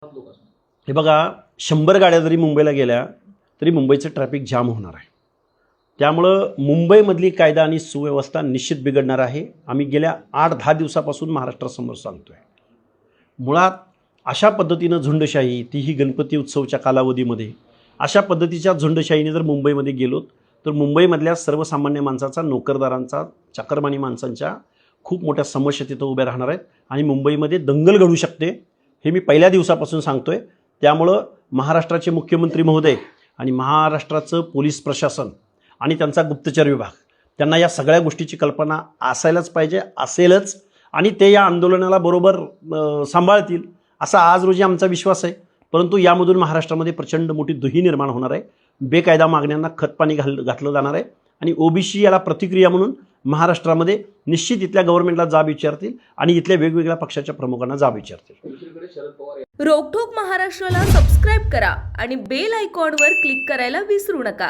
हे बघा, 100 गाड्या जरी मुंबईला गेल्या तरी मुंबईचं ट्रॅफिक जाम होणार आहे. त्यामुळं मुंबईमधली कायदा आणि सुव्यवस्था निश्चित बिघडणार आहे. आम्ही गेल्या 8-10 दिवसापासून महाराष्ट्रासमोर सांगतो आहे. मुळात अशा पद्धतीनं झुंडशाही, तीही गणपती उत्सवच्या कालावधीमध्ये अशा पद्धतीच्या झुंडशाहीने जर मुंबईमध्ये गेलो तर मुंबईमधल्या सर्वसामान्य माणसाचा, नोकरदारांचा, चाकरमानी माणसांच्या खूप मोठ्या समस्या तिथं उभ्या राहणार आहेत आणि मुंबईमध्ये दंगल घडू शकते, हे मी पहिल्या दिवसापासून सांगतो आहे. त्यामुळं महाराष्ट्राचे मुख्यमंत्री महोदय आणि महाराष्ट्राचं पोलीस प्रशासन आणि त्यांचा गुप्तचर विभाग, त्यांना या सगळ्या गोष्टीची कल्पना असायलाच पाहिजे, असेलच, आणि ते या आंदोलनाला बरोबर सांभाळतील असा आज रोजी आमचा विश्वास आहे. परंतु यामधून महाराष्ट्रामध्ये प्रचंड मोठी दुही निर्माण होणार आहे. बेकायदा मागण्यांना खतपाणी घातलं जाणार आहे आणि ओबीसी याला प्रतिक्रिया म्हणून महाराष्ट्रामध्ये निश्चित इथल्या गव्हर्नमेंटला जाब विचारतील आणि इथल्या वेगवेगळ्या पक्षाच्या प्रमुखांना जाब विचारतील. रोकठोक महाराष्ट्राला सबस्क्राईब करा आणि बेल आयकॉनवर क्लिक करायला विसरू नका.